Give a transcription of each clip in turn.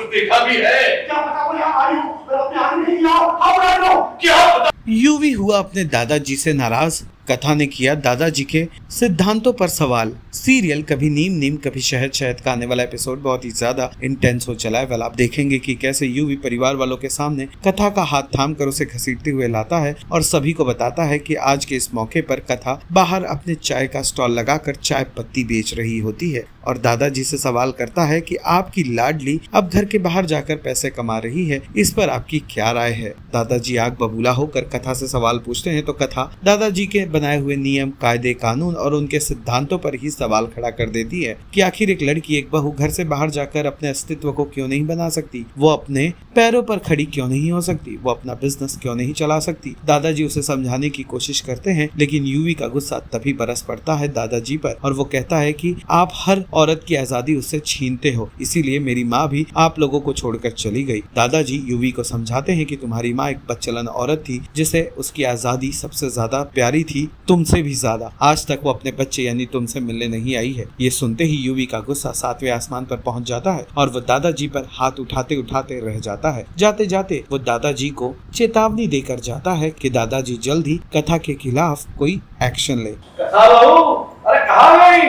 तरफ देखा भी है। क्या पता वो यहाँ आई हो और अपने आने नहीं किया हो? How would I know? क्या पता। यूवी हुआ अपने दादाजी से नाराज, कथा ने किया दादाजी के सिद्धांतों पर सवाल। सीरियल कभी नीम नीम कभी शहद शहद का आने वाला एपिसोड बहुत ही ज्यादा इंटेंस हो चला है। वेल, आप देखेंगे कि कैसे यूवी परिवार वालों के सामने कथा का हाथ थाम कर उसे घसीटते हुए लाता है और सभी को बताता है कि आज के इस मौके पर कथा बाहर अपने चाय का स्टॉल लगाकर चाय पत्ती बेच रही होती है और दादाजी से सवाल करता है कि आपकी लाडली अब घर के बाहर जाकर पैसे कमा रही है, इस पर आपकी क्या राय है। दादाजी आग बबूला होकर कथा से सवाल पूछते हैं तो कथा दादाजी के बनाए हुए नियम, कायदे, कानून और उनके सिद्धांतों पर ही सवाल खड़ा कर देती है कि आखिर एक लड़की, एक बहू घर से बाहर जाकर अपने अस्तित्व को क्यों नहीं बना सकती, वो अपने पैरों पर खड़ी क्यों नहीं हो सकती, वो अपना बिजनेस क्यों नहीं चला सकती। दादाजी उसे समझाने की कोशिश करते हैं लेकिन यूवी का गुस्सा तभी बरस पड़ता है दादाजी पर और वो कहता है कि आप हर औरत की आजादी उससे छीनते हो, इसीलिए मेरी माँ भी आप लोगों को छोड़कर चली गई। दादाजी यूवी को समझाते हैं कि तुम्हारी माँ एक बदचलन औरत थी जिसे उसकी आजादी सबसे ज्यादा प्यारी थी, तुमसे भी ज्यादा। आज तक वो अपने बच्चे यानी तुमसे मिलने नहीं आई है। ये सुनते ही यूवी का गुस्सा 7वें आसमान पर पहुंच जाता है और वो दादाजी पर हाथ उठाते उठाते रह जाता है। जाते जाते वो दादाजी को चेतावनी देकर जाता है कि दादाजी जल्द ही कथा के खिलाफ कोई एक्शन ले। कथा बहू, अरे कहाँ गई?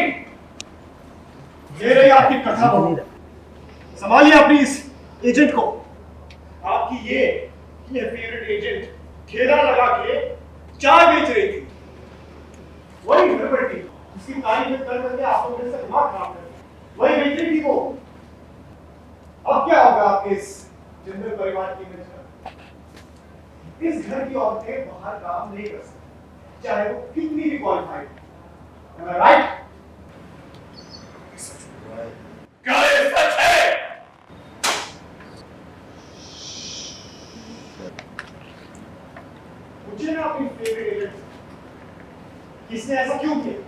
ये रही आपकी कथा बहू। संभालिए अपनी इस एजेंट को। आपकी ये फेवरेट एजेंट ठेला लगा के चाय बेच रही थी। वही घर बैठी उसकी तारीफ में कर करके आप लोगों ने दिमाग खराब कर दिया। वही बेच रही थी वो। अब क्या होगा आपके इस जिंदल परिवार की इमेज का? इस घर की औरतें बाहर काम नहीं कर सकती, चाहे वो कितनी भी क्वालिफाइड हो। Am I right? क्या ये सच है? पूछिए ना अपनी फेवरेट एजेंट किसने ऐसा क्यों किया?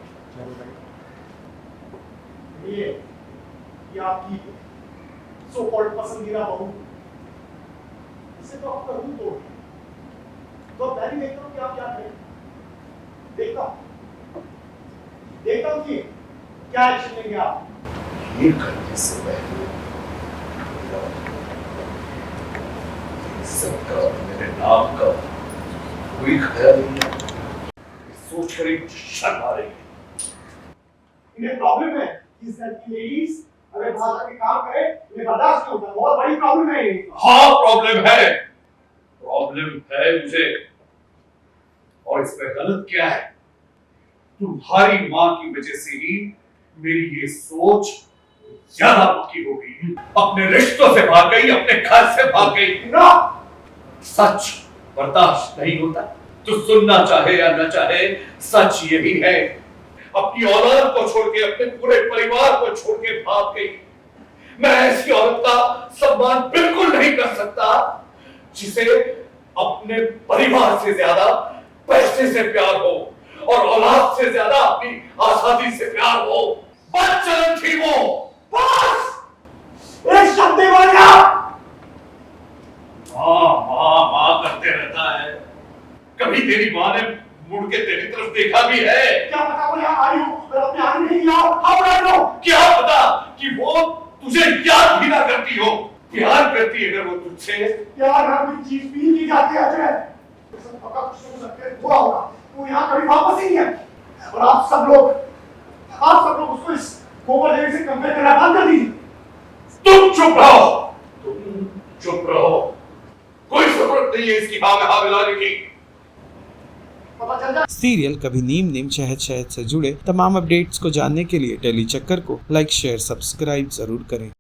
ये आपकी सो कॉल्ड पसंदीदा बहू, इसे तो आपका रूप तोड़ दिया। तो मैं भी देखता हूँ कि आप क्या करें। देखता हूँ कि क्या एक्शन लेंगे आप। ये करने से पहले सबका मेरे नाम का कोई ख्याल नहीं है। सोच कर ही शर्म आ रही है। इन्हें प्रॉब्लम है कि इस घर की लेडीज अगर बाहर जाके काम करे, इन्हें बर्दाश्त नहीं होता। बहुत बड़ी प्रॉब्लम है ये। हाँ, प्रॉब्लम है मुझे। और इसमें गलत क्या है? तुम्हारी माँ की वजह से ही मेरी ये सोच ज्यादा पक्की हो गई। अपने रिश्तों से भाग गई, अपने घर से भाग गई ना। सच बर्दाश्त नहीं होता, तो सुनना चाहे या न चाहे सच यही है। अपनी औलाद को छोड़ के, अपने पूरे परिवार को छोड़ के भाग गई। मैं ऐसी औरत का सम्मान बिल्कुल नहीं कर सकता जिसे अपने परिवार से ज्यादा पैसे से प्यार हो और औलाद से ज्यादा अपनी आजादी से प्यार हो। बदचलन थी वो। बस एक शब्द नहीं बोलना। माँ करते रहता है। कभी तेरी माँ ने मुड़ के तेरी तरफ देखा भी है? क्या पता वो यहाँ आई हो और अपने आने नहीं किया हो? How would I know? क्या पता कि वो तुझे याद भी ना करती हो। प्यार करती अगर वो तुझसे। प्यार हर कोई चीज पी की जाती है अजय। सब पक्का कुछ हो सकते हैं, हुआ होगा। वो यहाँ कभी वापस ही नहीं है। और आप सब लोग उसको इस गोबर देवी से कंपेयर करना बंद कर दीजिए। तुम चुप रहो। कोई जरूरत नहीं है इसकी हाँ में हाँ मिलाने की। पता चल जाए। सीरियल कभी नीम नीम शहद शहद से जुड़े तमाम अपडेट्स को जानने के लिए डेली चक्कर को लाइक, शेयर, सब्सक्राइब जरूर करें।